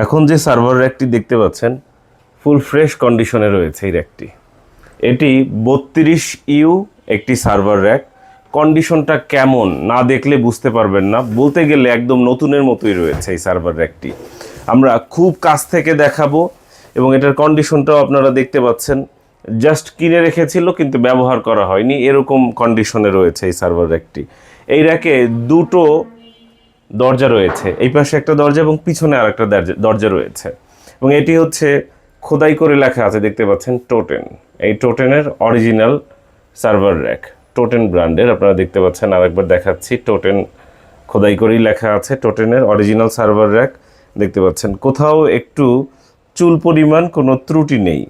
এখন যে সার্ভার র্যাকটি দেখতে পাচ্ছেন ফুল ফ্রেশ কন্ডিশনে রয়েছে এই র্যাকটি। এটি 32 ইউ একটি সার্ভার র্যাক। কন্ডিশনটা কেমন না দেখলে বুঝতে পারবেন না, বলতে গেলে একদম নতুনের মতোই রয়েছে এই সার্ভার র্যাকটি। আমরা খুব কাছ থেকে দেখাবো এবং এটার কন্ডিশনটাও আপনারা দেখতে পাচ্ছেন। জাস্ট কিনে রেখেছিল কিন্তু ব্যবহার করা হয়নি, এরকম কন্ডিশনে রয়েছে এই সার্ভার র্যাকটি। এই র্যাকে দুটো দরজা রয়েছে, এই পাশে একটা দরজা এবং পিছনে আর একটা দরজা রয়েছে এবং এটি হচ্ছে খোদাই করে লেখা আছে, দেখতে পাচ্ছেন টোটেন। এই টোটেনের অরিজিনাল সার্ভার র্যাক, টোটেন ব্র্যান্ডের। আপনারা দেখতে পাচ্ছেন, আরেকবার দেখাচ্ছি, টোটেন খোদাই করেই লেখা আছে, টোটেনের অরিজিনাল সার্ভার র্যাক। দেখতে পাচ্ছেন কোথাও একটু চুল পরিমাণ কোনো ত্রুটি নেই,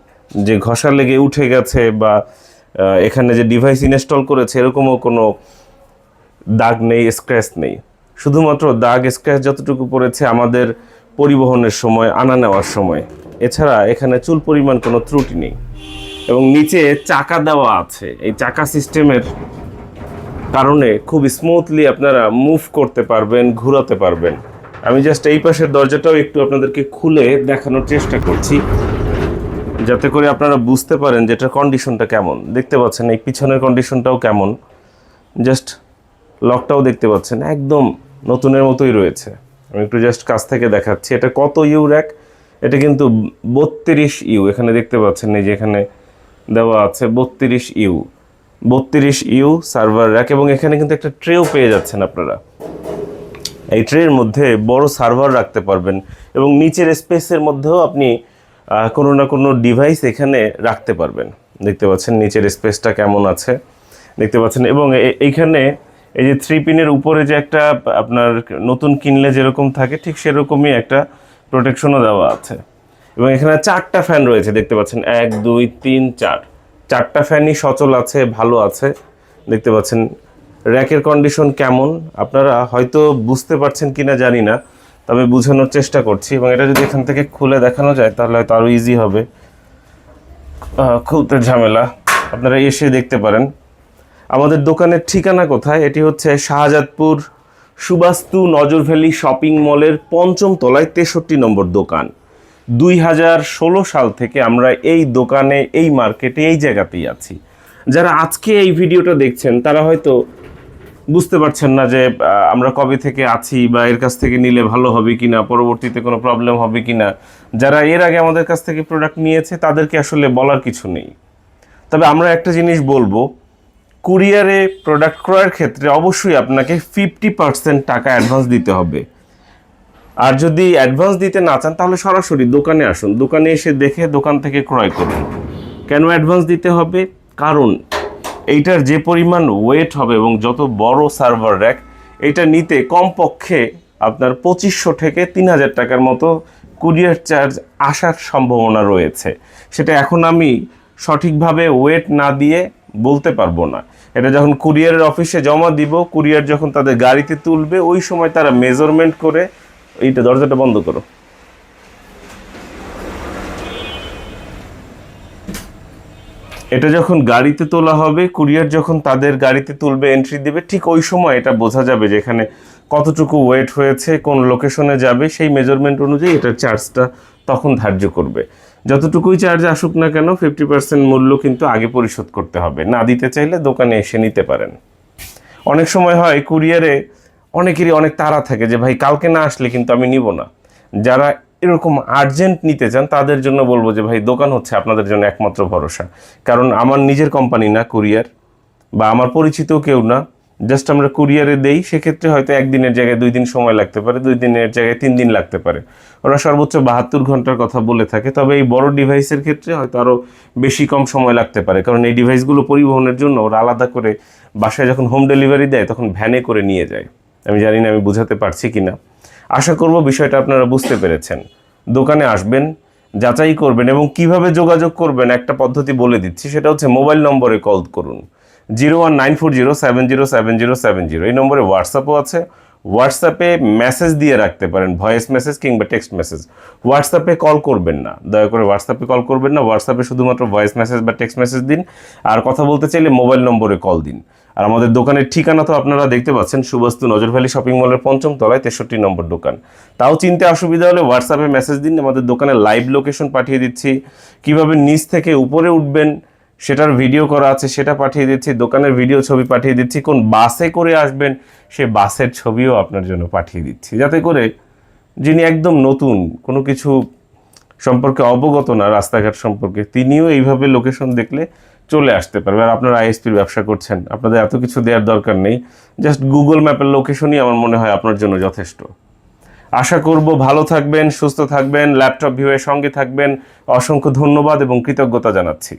যে ঘষা লেগে উঠে গেছে বা এখানে যে ডিভাইস ইনস্টল করেছে এরকমও কোনো দাগ নেই, স্ক্র্যাচ নেই। শুধুমাত্র দাগ স্ক্র্যাচ যতটুকু পড়েছে আমাদের পরিবহনের সময়, আনা নেওয়ার সময়। এছাড়া এখানে চুল পরিমাণ কোনো ত্রুটি নেই এবং নিচে চাকা দেওয়া আছে। এই চাকা সিস্টেমের কারণে খুব স্মুথলি আপনারা মুভ করতে পারবেন, ঘোরাতে পারবেন। আমি জাস্ট এই পাশের দরজাটাও একটু আপনাদেরকে খুলে দেখানোর চেষ্টা করছি, যাতে করে আপনারা বুঝতে পারেন যে এটার কন্ডিশনটা কেমন। দেখতে পাচ্ছেন এই পিছনের কন্ডিশনটাও কেমন, জাস্ট লকটাও দেখতে পাচ্ছেন একদম নতুনের মতোই রয়েছে। আমি একটু জাস্ট কাছ থেকে দেখাচ্ছি। এটা কত ইউ র্যাক? এটা কিন্তু 32 ইউ। এখানে দেখতে পাচ্ছেন এই যে এখানে দেওয়া আছে 32 ইউ, 32 ইউ সার্ভার র্যাক। এবং এখানে কিন্তু একটা ট্রেও পেয়ে যাচ্ছেন আপনারা। এই ট্রের মধ্যে বড় সার্ভার রাখতে পারবেন এবং নিচের স্পেসের মধ্যেও আপনি কোনো না কোনো ডিভাইস এখানে রাখতে পারবেন। দেখতে পাচ্ছেন নিচের স্পেসটা কেমন আছে, দেখতে পাচ্ছেন। এবং এইখানে এই যে 3 পিনের উপরে যে একটা আপনার নতুন কিনলে যেরকম থাকে ঠিক সেরকমই একটা প্রোটেকশনও দেওয়া আছে। এবং এখানে 4টা ফ্যান রয়েছে, দেখতে পাচ্ছেন 1 2 3 4, 4টা ফ্যানই সচল আছে, ভালো আছে। দেখতে পাচ্ছেন র্যাকের কন্ডিশন কেমন আপনারা হয়তো বুঝতে পারছেন কিনা জানি না, তবে বোঝানোর চেষ্টা করছি। এবং এটা যদি এখান থেকে খুলে দেখানো যায় তাহলে হয়তো আরও ইজি হবে, খুলতে ঝামেলা। আপনারা এসে দেখতে পারেন। আমাদের দোকানের ঠিকানা কোথায়? এটি হচ্ছে শাহজাদপুর সুবাস্তু নজর ভ্যালি শপিং মলের 5ম তলায় 63 নম্বর দোকান। 2016 সাল থেকে আমরা এই দোকানে, এই মার্কেটে, এই জায়গাতেই আছি। যারা আজকে এই ভিডিওটা দেখছেন তারা হয়তো বুঝতে পারছেন না যে আমরা কবে থেকে আছি বা এর কাছ থেকে নিলে ভালো হবে কিনা, পরবর্তীতে কোনো প্রবলেম হবে কিনা। যারা এর আগে আমাদের কাছ থেকে প্রোডাক্ট নিয়েছে তাদেরকে আসলে বলার কিছু নেই। তবে আমরা একটা জিনিস বলবো, কুরিয়ারে প্রোডাক্ট ক্রয়ের ক্ষেত্রে অবশ্যই আপনাকে 50% টাকা অ্যাডভান্স দিতে হবে। আর যদি অ্যাডভান্স দিতে না চান তাহলে সরাসরি দোকানে আসুন, দোকানে এসে দেখে দোকান থেকে ক্রয় করুন। কেন অ্যাডভান্স দিতে হবে? কারণ এইটার যে পরিমাণ ওয়েট হবে এবং যত বড় সার্ভার র্যাক, এটা নিতে কমপক্ষে আপনার 2500 থেকে 3000 টাকার মতো কুরিয়ার চার্জ আসার সম্ভাবনা রয়েছে। সেটা এখন আমি সঠিকভাবে ওয়েট না দিয়ে বলতে পারবো না। এটা যখন কুরিয়ারের অফিসে জমা দিব, কুরিয়ার যখন তাদের গাড়িতে তুলবে, ওই সময় তারা মেজারমেন্ট করে, এইটা দরজাটা বন্ধ করো, এটা যখন গাড়িতে তোলা হবে, কুরিয়ার যখন তাদের গাড়িতে তুলবে, এন্ট্রি দিবে, ঠিক ওই সময় এটা বোঝা যাবে যে এখানে কতটুকু ওয়েট হয়েছে, কোন লোকেশনে যাবে, সেই মেজারমেন্ট অনুযায়ী এটার চার্জটা তখন ধার্য করবে। যতটুকুই চার্জ আসুক না কেন 50% মূল্য কিন্তু আগে পরিশোধ করতে হবে। না দিতে চাইলে দোকানে এসে নিতে পারেন। অনেক সময় হয় কুরিয়ারে অনেকেরই অনেক তাড়া থাকে যে ভাই কালকে না আসলে কিন্তু আমি নিব না। যারা এরকম আর্জেন্ট নিতে চান তাদের জন্য বলবো যে ভাই দোকান হচ্ছে আপনাদের জন্য একমাত্র ভরসা। কারণ আমার নিজের কোম্পানি না কুরিয়ার, বা আমার পরিচিত কেউ না, জাস্ট আমরা কুরিয়ারে দেই। সেক্ষেত্রে হয়তো 1 দিনের জায়গায় 2 দিন সময় লাগতে পারে, 2 দিনের জায়গায় 3 দিন লাগতে পারে। ওরা সর্বোচ্চ 72 ঘন্টার কথা বলে থাকে। তবে এই বড় ডিভাইসের ক্ষেত্রে হয়তো আরও বেশি কম সময় লাগতে পারে, কারণ এই ডিভাইসগুলো পরিবহনের জন্য ওরা আলাদা করে বাসায় যখন হোম ডেলিভারি দেয় তখন ভ্যানে করে নিয়ে যায়। আমি জানি না আমি বুঝাতে পারছি কি না। আশা করব বিষয়টা আপনারা বুঝতে পেরেছেন। দোকানে আসবেন, যাচাই করবেন এবং কিভাবে যোগাযোগ করবেন একটা পদ্ধতি বলে দিচ্ছি। সেটা হচ্ছে মোবাইল নম্বরে কল করুন, 01940707070। এই নম্বরে হোয়াটসঅ্যাপও আছে। হোয়াটসঅ্যাপে মেসেজ দিয়ে রাখতে পারেন, ভয়েস মেসেজ কিংবা টেক্সট মেসেজ। হোয়াটসঅ্যাপে কল করবেন না, দয়া করে হোয়াটসঅ্যাপে কল করবেন না। হোয়াটসঅ্যাপে শুধুমাত্র ভয়েস মেসেজ বা টেক্সট মেসেজ দিন। আর কথা বলতে চাইলে মোবাইল নম্বরে কল দিন। আর আমাদের দোকানের ঠিকানা তো আপনারা দেখতে পাচ্ছেন, সুবাস্তু নজর ভ্যালি শপিং মলের 5ম তলায় 63 নম্বর দোকান। তাও চিনতে অসুবিধা হলে হোয়াটসঅ্যাপে মেসেজ দিন, আমাদের দোকানের লাইভ লোকেশন পাঠিয়ে দিচ্ছি। কিভাবে নিচ থেকে উপরে উঠবেন সেটার ভিডিও করা আছে, সেটা পাঠিয়ে দিচ্ছি। দোকানের ভিডিও ছবি পাঠিয়ে দিচ্ছি। কোন বাসে করে আসবেন সে বাসের ছবিও আপনার জন্য পাঠিয়ে দিচ্ছি, যাতে করে যিনি একদম নতুন, কোনো কিছু সম্পর্কে অবগত না, রাস্তাঘাট সম্পর্কে, তিনিও এইভাবে লোকেশন দেখলে চলে আসতে পারবে। আর আপনারা আইএসপির ব্যবসা করছেন, আপনাদের এত কিছু দেওয়ার দরকার নেই, জাস্ট গুগল ম্যাপের লোকেশনই আমার মনে হয় আপনার জন্য যথেষ্ট। আশা করব ভালো থাকবেন, সুস্থ থাকবেন, ল্যাপটপ ভিউয়ের সঙ্গে থাকবেন। অসংখ্য ধন্যবাদ এবং কৃতজ্ঞতা জানাচ্ছি।